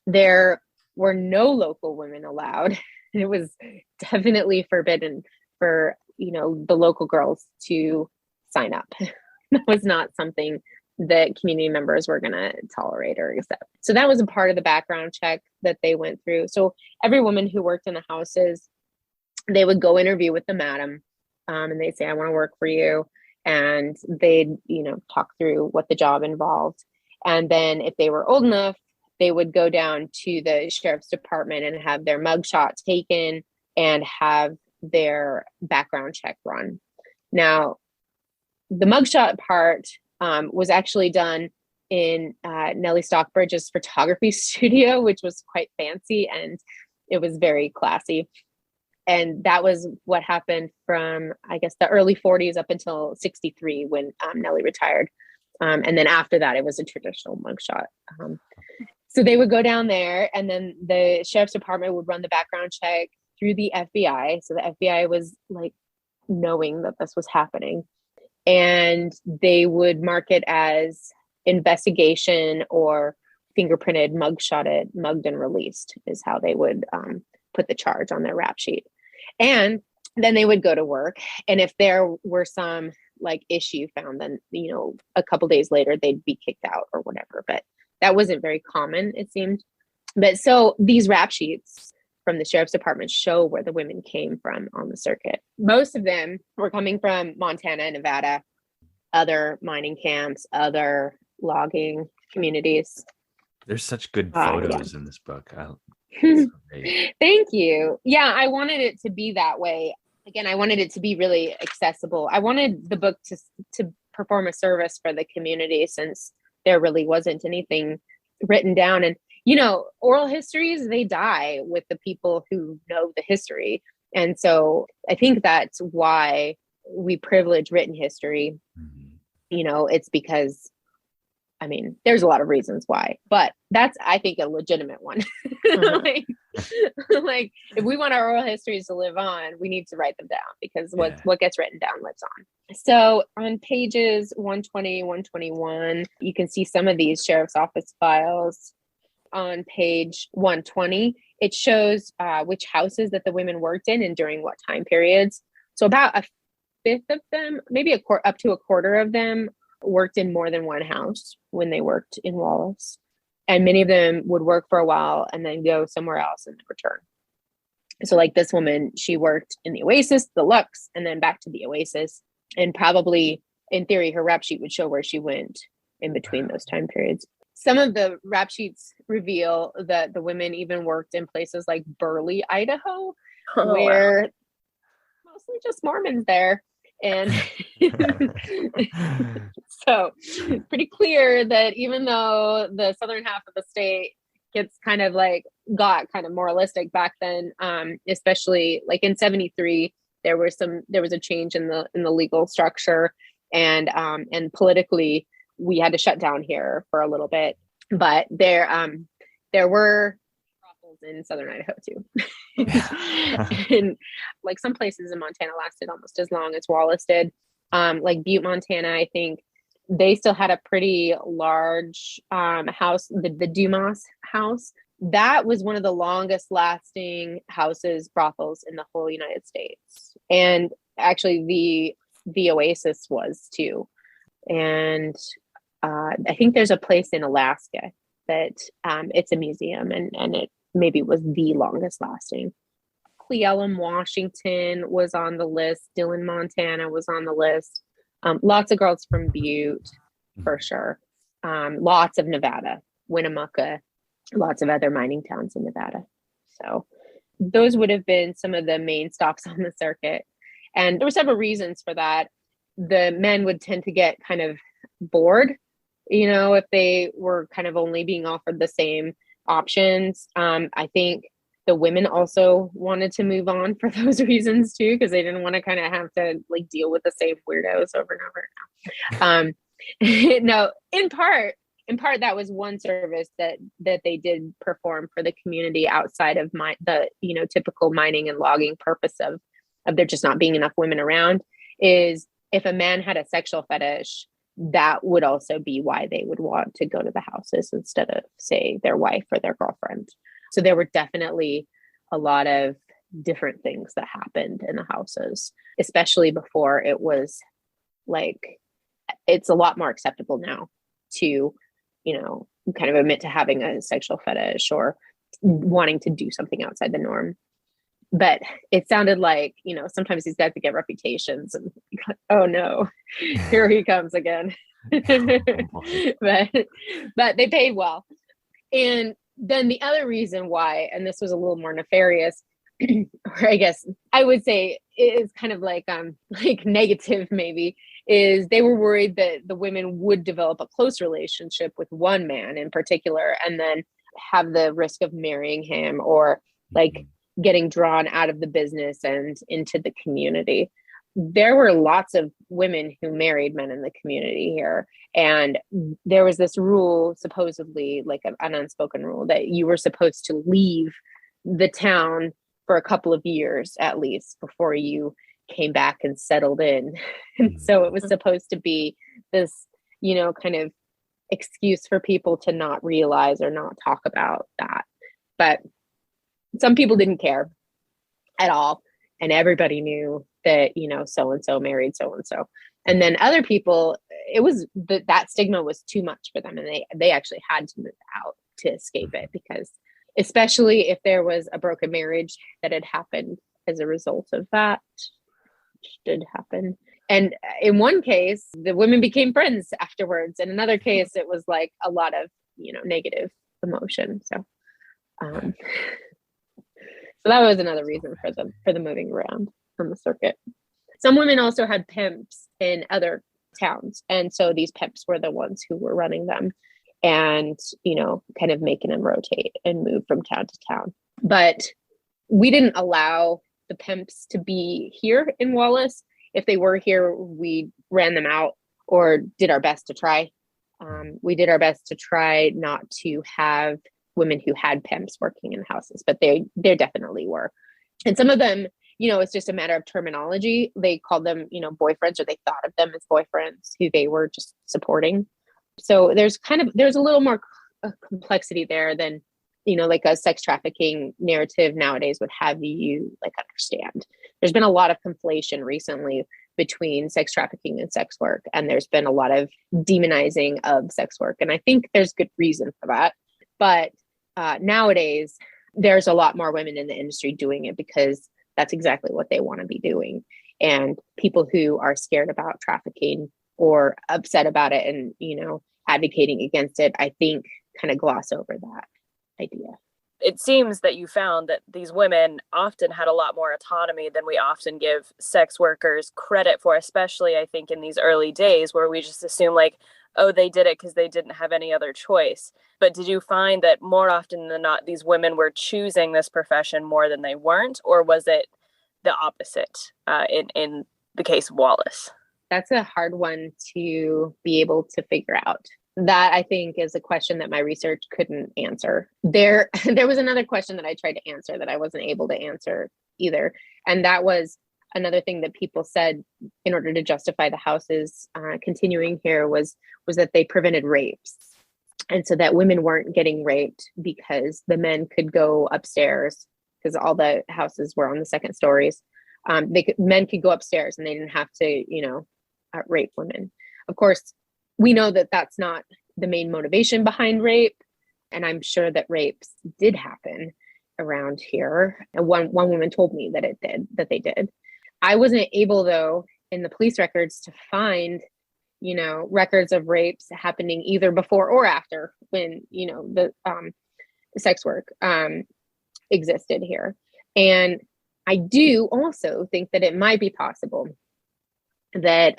G: There were no local women allowed. It was definitely forbidden for the local girls to sign up. That was not something that community members were going to tolerate or accept. So that was a part of the background check that they went through. So every woman who worked in the houses, they would go interview with the madam. And they'd say, I want to work for you. And they'd, talk through what the job involved. And then if they were old enough, they would go down to the sheriff's department and have their mugshot taken and have their background check run. Now, the mugshot part was actually done in Nellie Stockbridge's photography studio, which was quite fancy, and it was very classy. And that was what happened from, I guess, the early 40s up until 63 when Nellie retired. And then after that, it was a traditional mugshot. So they would go down there, and then the sheriff's department would run the background check through the FBI. So the FBI was like knowing that this was happening. And they would mark it as investigation or fingerprinted, mugshotted, mugged and released is how they would put the charge on their rap sheet. And then they would go to work. And if there were some like issue found, then, a couple days later, they'd be kicked out or whatever. But that wasn't very common, it seemed. But so these rap sheets from the sheriff's department show where the women came from on the circuit. Most of them were coming from Montana and Nevada, other mining camps, other logging communities.
F: There's such good photos in this book.
G: Thank you. Yeah, I wanted it to be that way. Again, I wanted it to be really accessible. I wanted the book to perform a service for the community, since there really wasn't anything written down. And, oral histories, they die with the people who know the history. And so I think that's why we privilege written history. It's because, there's a lot of reasons why, but that's, I think, a legitimate one. Like, if we want our oral histories to live on, we need to write them down, because what gets written down lives on. So on pages 120, 121, you can see some of these sheriff's office files. On page 120, it shows which houses that the women worked in and during what time periods. So about a fifth of them, maybe up to a quarter of them, worked in more than one house when they worked in Wallace. And many of them would work for a while and then go somewhere else and then return. So like this woman, she worked in the Oasis, the Lux, and then back to the Oasis. And probably, in theory, her rap sheet would show where she went in between those time periods. Some of the rap sheets reveal that the women even worked in places like Burley, Idaho, where mostly just Mormons there. And so pretty clear that even though the southern half of the state got kind of moralistic back then, especially like in 73, there was a change in the legal structure, and politically we had to shut down here for a little bit, but there were brothels in southern Idaho too. And like some places in Montana lasted almost as long as Wallace did. Like Butte, Montana, I think they still had a pretty large house, the Dumas house. That was one of the longest lasting brothels in the whole United States. And actually the Oasis was too. And I think there's a place in Alaska that it's a museum, and it maybe was the longest lasting. Cle Elum, Washington was on the list. Dillon, Montana was on the list. Lots of girls from Butte, for sure. Lots of Nevada, Winnemucca, lots of other mining towns in Nevada. So those would have been some of the main stops on the circuit. And there were several reasons for that. The men would tend to get kind of bored, if they were kind of only being offered the same options. I think the women also wanted to move on for those reasons too, because they didn't want to kind of have to like deal with the same weirdos over and over. No, in part that was one service that they did perform for the community outside of the typical mining and logging purpose of there just not being enough women around, is if a man had a sexual fetish, that would also be why they would want to go to the houses instead of, say, their wife or their girlfriend. So there were definitely a lot of different things that happened in the houses, especially before it was like, it's a lot more acceptable now to, kind of admit to having a sexual fetish or wanting to do something outside the norm. But it sounded like, sometimes these guys would get reputations and, oh no, here he comes again. but they paid well. And then the other reason why, and this was a little more nefarious, or I guess I would say is kind of like negative maybe, is they were worried that the women would develop a close relationship with one man in particular, and then have the risk of marrying him or like getting drawn out of the business and into the community. There were lots of women who married men in the community here. And there was this rule, supposedly like an unspoken rule, that you were supposed to leave the town for a couple of years at least before you came back and settled in. And so it was supposed to be this, kind of excuse for people to not realize or not talk about that. But some people didn't care at all. And everybody knew that, so-and-so married so-and-so. And then other people, it was that stigma was too much for them. And they actually had to move out to escape it, because especially if there was a broken marriage that had happened as a result of that, which did happen. And in one case, the women became friends afterwards. In another case, it was like a lot of, negative emotion. So, so that was another reason for the moving around on the circuit. Some women also had pimps in other towns. And so these pimps were the ones who were running them and, kind of making them rotate and move from town to town. But we didn't allow the pimps to be here in Wallace. If they were here, we ran them out or did our best to try. We did our best to try not to have women who had pimps working in houses, but there definitely were. And some of them, it's just a matter of terminology. They called them, boyfriends, or they thought of them as boyfriends who they were just supporting. So there's a little more complexity there than, like a sex trafficking narrative nowadays would have you like understand. There's been a lot of conflation recently between sex trafficking and sex work. And there's been a lot of demonizing of sex work. And I think there's good reason for that. But nowadays, there's a lot more women in the industry doing it because that's exactly what they want to be doing. And people who are scared about trafficking or upset about it and, advocating against it, I think kind of gloss over that idea.
A: It seems that you found that these women often had a lot more autonomy than we often give sex workers credit for, especially I think in these early days where we just assume like, oh, they did it because they didn't have any other choice. But did you find that more often than not, these women were choosing this profession more than they weren't? Or was it the opposite in the case of Wallace?
G: That's a hard one to be able to figure out. That, I think, is a question that my research couldn't answer. There was another question that I tried to answer that I wasn't able to answer either. And that was another thing that people said in order to justify the houses continuing here was that they prevented rapes. And so that women weren't getting raped because the men could go upstairs, because all the houses were on the second stories. Men could go upstairs and they didn't have to, rape women. Of course, we know that that's not the main motivation behind rape. And I'm sure that rapes did happen around here. And one woman told me that they did. I wasn't able, though, in the police records to find, records of rapes happening either before or after when, the sex work existed here. And I do also think that it might be possible that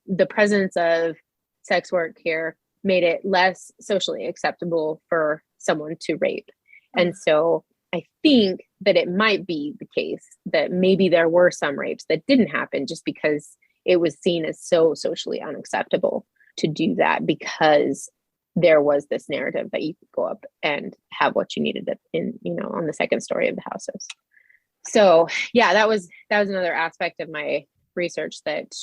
G: the presence of sex work here made it less socially acceptable for someone to rape. And so I think that it might be the case that maybe there were some rapes that didn't happen just because it was seen as so socially unacceptable to do that, because there was this narrative that you could go up and have what you needed in, on the second story of the houses. So yeah, that was another aspect of my research that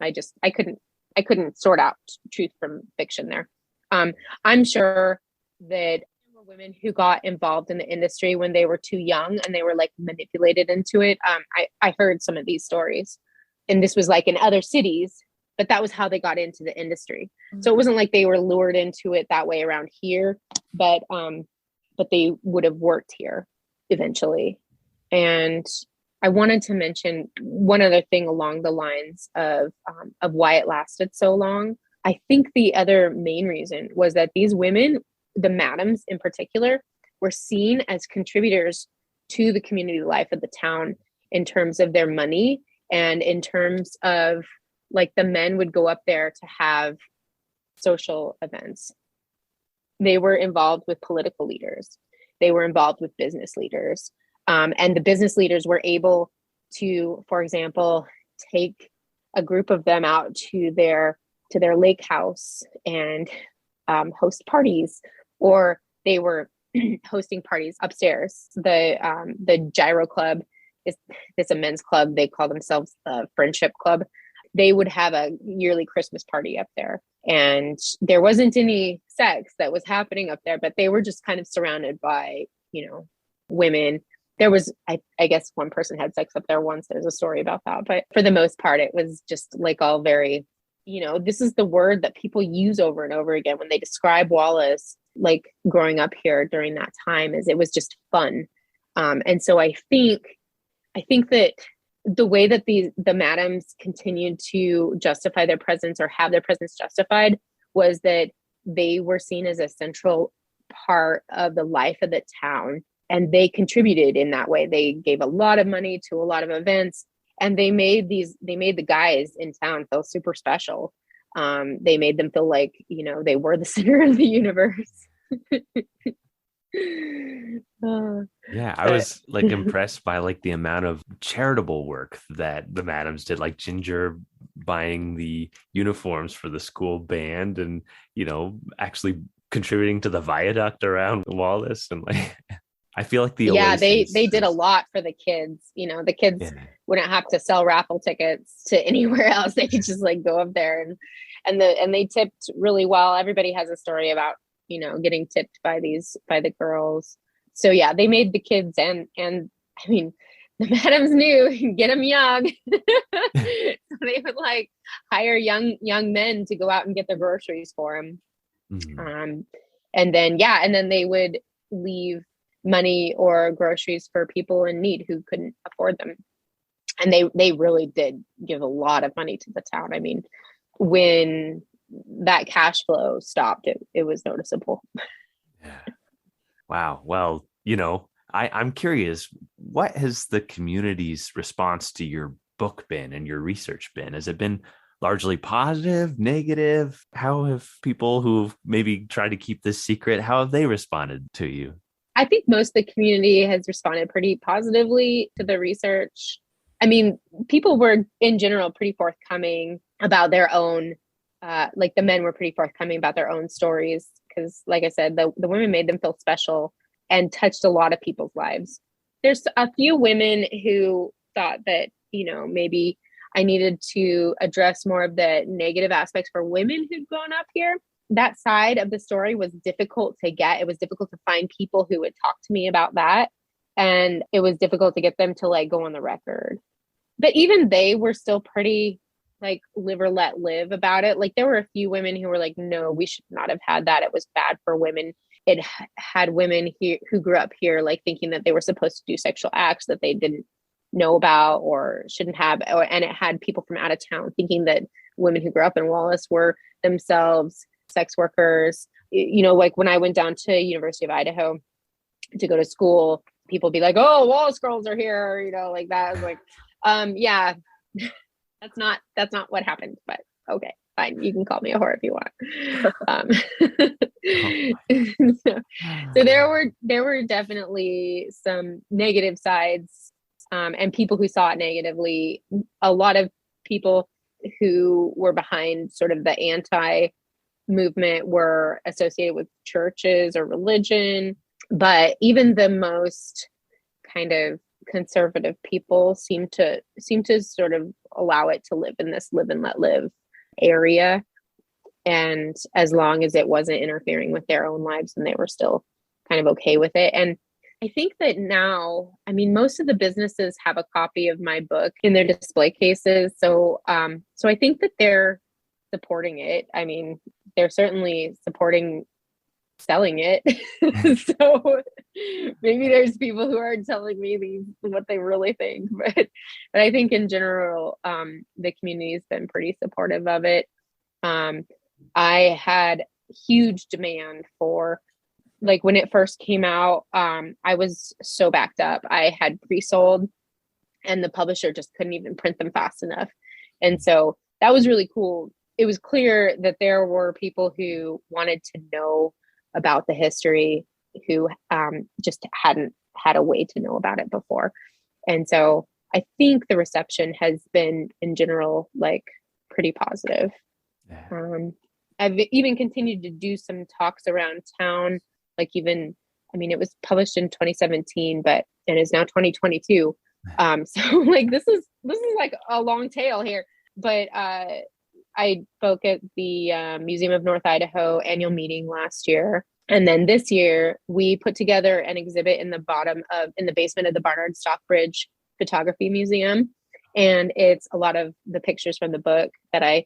G: I couldn't sort out truth from fiction there. I'm sure that there were women who got involved in the industry when they were too young and they were like manipulated into it. I heard some of these stories, and this was like in other cities, but that was how they got into the industry. Mm-hmm. So it wasn't like they were lured into it that way around here, but they would have worked here eventually. And I wanted to mention one other thing along the lines of why it lasted so long. I think the other main reason was that these women, the madams in particular, were seen as contributors to the community life of the town in terms of their money and in terms of like the men would go up there to have social events. They were involved with political leaders. They were involved with business leaders. And the business leaders were able to, for example, take a group of them out to their lake house and host parties, or they were hosting parties upstairs. The Gyro Club is a men's club. They call themselves the Friendship Club. They would have a yearly Christmas party up there, and there wasn't any sex that was happening up there, but they were just kind of surrounded by, women. There was, I guess one person had sex up there once. There's a story about that. But for the most part, it was just like all very, this is the word that people use over and over again when they describe Wallace, like growing up here during that time, is it was just fun. And so I think that the way that the madams continued to justify their presence or have their presence justified was that they were seen as a central part of the life of the town. And they contributed in that way. They gave a lot of money to a lot of events, and they made the guys in town feel super special. They made them feel like, they were the center of the universe.
F: Yeah, I was like impressed by like the amount of charitable work that the madams did, like Ginger buying the uniforms for the school band and, actually contributing to the viaduct around Wallace, and like I feel like the
G: they
F: Oasis
G: did a lot for the kids. You know, the kids
F: Yeah.
G: wouldn't have to sell raffle tickets to anywhere else. They could just like go up there and they tipped really well. Everybody has a story about, you know, getting tipped by the girls. So yeah, they made the kids and I mean, the madams knew, get them young. So they would like hire young men to go out and get their groceries for them.
F: Mhm.
G: And then they would leave money or groceries for people in need who couldn't afford them. And they really did give a lot of money to the town. I mean, when that cash flow stopped, it was noticeable.
F: Yeah. Wow. Well, you know, I'm curious, what has the community's response to your book been and your research been? Has it been largely positive, negative? How have people who've maybe tried to keep this secret, how have they responded to you?
G: I think most of the community has responded pretty positively to the research. I mean, people were in general pretty forthcoming about their own, like the men were pretty forthcoming about their own stories. Because like I said, the women made them feel special and touched a lot of people's lives. There's a few women who thought that, you know, maybe I needed to address more of the negative aspects for women who'd grown up here. That side of the story was difficult to get. It was difficult to find people who would talk to me about that. And it was difficult to get them to like go on the record. But even they were still pretty like live or let live about it. Like there were a few women who were like, no, we should not have had that. It was bad for women. It had women here who grew up here, like thinking that they were supposed to do sexual acts that they didn't know about or shouldn't have. And it had people from out of town thinking that women who grew up in Wallace were themselves sex workers. You know, like when I went down to University of Idaho to go to school, people be like, oh, Wallace girls are here, you know, like that. I was like, yeah, that's not what happened, but okay, fine. You can call me a whore if you want. So there were definitely some negative sides, and people who saw it negatively. A lot of people who were behind sort of the anti movement were associated with churches or religion, but even the most kind of conservative people seem to sort of allow it to live in this live and let live area. And as long as it wasn't interfering with their own lives, and they were still kind of okay with it. And I think that now, I mean, most of the businesses have a copy of my book in their display cases. So I think that they're supporting it. I mean, they're certainly supporting selling it. So maybe there's people who are telling me what they really think, but I think in general, the community has been pretty supportive of it. I had huge demand for, like when it first came out, I was so backed up. I had pre-sold and the publisher just couldn't even print them fast enough. And so that was really cool. It was clear that there were people who wanted to know about the history who just hadn't had a way to know about it before. And so I think the reception has been in general, like pretty positive. Yeah. I've even continued to do some talks around town, like even, I mean, it was published in 2017, but it is now 2022. So like, this is like a long tail here, but I spoke at the Museum of North Idaho annual meeting last year. And then this year we put together an exhibit in the basement of the Barnard Stockbridge Photography Museum. And it's a lot of the pictures from the book that I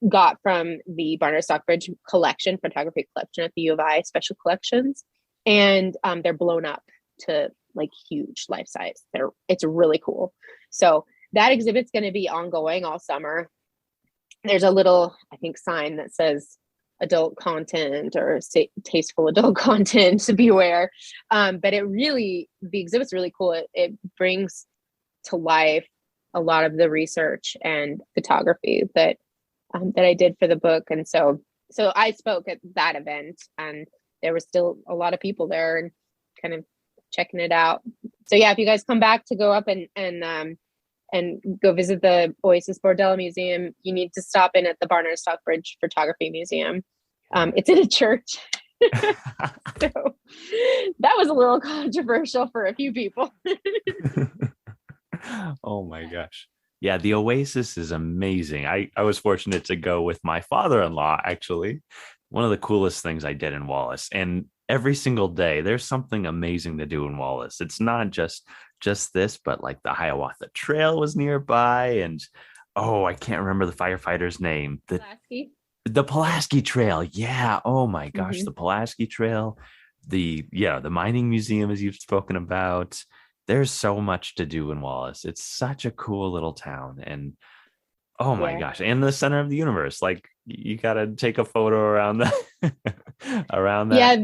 G: got from the Barnard Stockbridge collection, photography collection at the U of I, special collections. And they're blown up to like huge life size. It's really cool. So that exhibit's going to be ongoing all summer. There's a little, I think, sign that says adult content or tasteful adult content, to beware. But the exhibit's really cool. It brings to life a lot of the research and photography that I did for the book. And so I spoke at that event, and there was still a lot of people there and kind of checking it out. So yeah, if you guys come back to go up and go visit the Oasis Bordella Museum, you need to stop in at the Barnard Stockbridge Photography Museum. It's in a church. So that was a little controversial for a few people.
F: Oh my gosh. Yeah, the Oasis is amazing. I was fortunate to go with my father-in-law, actually. One of the coolest things I did in Wallace. And every single day, there's something amazing to do in Wallace. It's not just this, but like the Hiawatha Trail was nearby. And I can't remember the firefighter's name. The Pulaski Trail. Yeah. Oh my gosh, the Pulaski Trail. The mining museum, as you've spoken about. There's so much to do in Wallace. It's such a cool little town. And oh my gosh. And the center of the universe. Like you got to take a photo around that.
G: Yeah.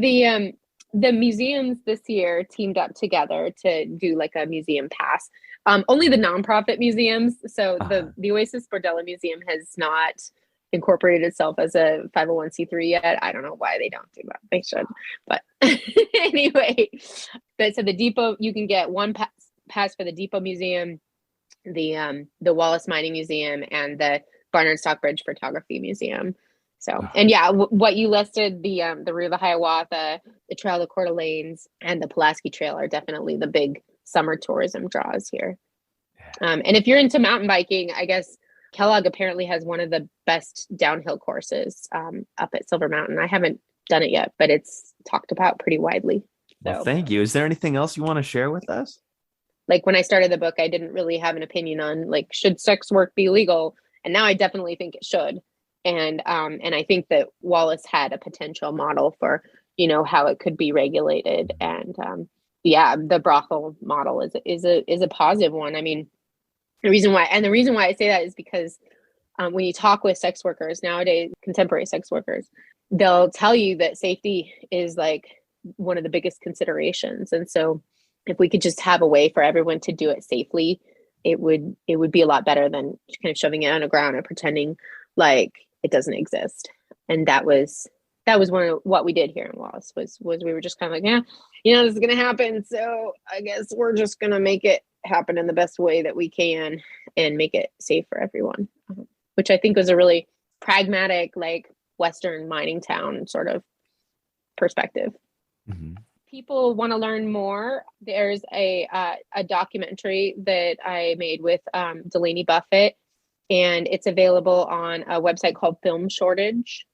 G: The museums this year teamed up together to do like a museum pass. Only the nonprofit museums. So the Oasis Bordella Museum has not incorporated itself as a 501c3 yet. I don't know why they don't do that. They should. But anyway, so the Depot, you can get one pass for the Depot Museum, the Wallace Mining Museum, and the Barnard Stockbridge Photography Museum. So, and yeah, what you listed, the Route of the Hiawatha, the Trail of the Coeur d'Alenes, and the Pulaski Trail are definitely the big summer tourism draws here. And if you're into mountain biking, I guess Kellogg apparently has one of the best downhill courses up at Silver Mountain. I haven't done it yet, but it's talked about pretty widely. So,
F: well, thank you. Is there anything else you want to share with us?
G: Like when I started the book, I didn't really have an opinion on like, should sex work be legal? And now I definitely think it should. And I think that Wallace had a potential model for, how it could be regulated. And the brothel model is a positive one. I mean, the reason why I say that is because when you talk with sex workers nowadays, contemporary sex workers, they'll tell you that safety is like one of the biggest considerations. And so if we could just have a way for everyone to do it safely, it would be a lot better than kind of shoving it on the ground and pretending like it doesn't exist. And that was one of what we did here in Wallace was we were just kind of like, this is going to happen. So I guess we're just going to make it happen in the best way that we can and make it safe for everyone, which I think was a really pragmatic, like Western mining town sort of perspective. Mm-hmm. People want to learn more. There's a documentary that I made with Delaney Buffett, and it's available on a website called Film Shortage.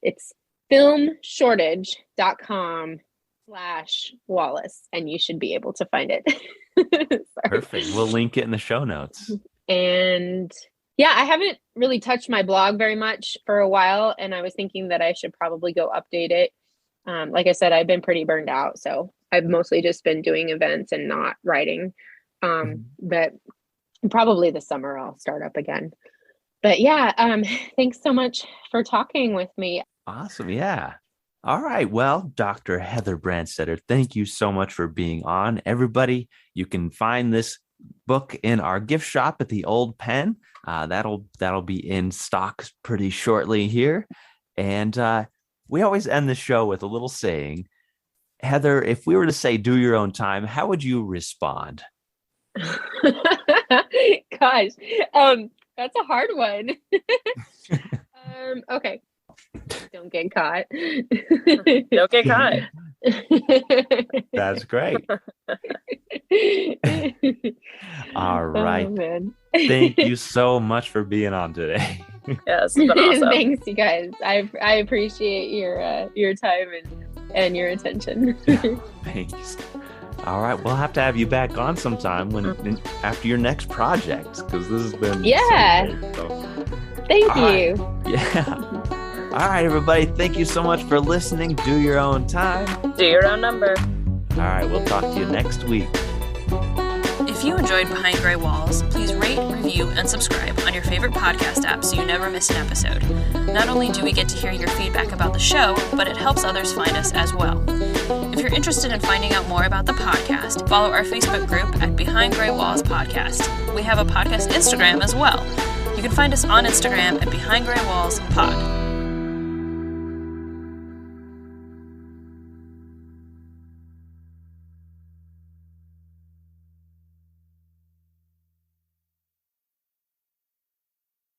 G: It's filmshortage.com/Wallace, and you should be able to find it.
F: Perfect. We'll link it in the show notes.
G: And I haven't really touched my blog very much for a while, and I was thinking that I should probably go update it. Like I said, I've been pretty burned out, so I've mostly just been doing events and not writing. But probably this summer I'll start up again. But thanks so much for talking with me.
F: Awesome. Yeah. All right. Well, Dr. Heather Branstetter, thank you so much for being on. Everybody, you can find this book in our gift shop at the Old Pen. That'll be in stock pretty shortly here. And we always end the show with a little saying. Heather, if we were to say do your own time, how would you respond?
G: Gosh, that's a hard one. Okay. Don't get caught.
A: Don't get caught.
F: That's great. All right.
G: Oh,
F: thank you so much for being on today.
A: Yes, it's been awesome.
G: Thanks, you guys. I appreciate your time and your attention.
F: Thanks. All right, we'll have to have you back on sometime after your next project, because this has been so great, so.
G: Thank you.
F: Right. Yeah. All right, everybody. Thank you so much for listening. Do your own time.
A: Do your own number.
F: All right, we'll talk to you next week.
A: If you enjoyed Behind Gray Walls, please rate, review, and subscribe on your favorite podcast app so you never miss an episode. Not only do we get to hear your feedback about the show, but it helps others find us as well. If you're interested in finding out more about the podcast, follow our Facebook group at Behind Gray Walls Podcast. We have a podcast Instagram as well. You can find us on Instagram at Behind Gray Walls Pod.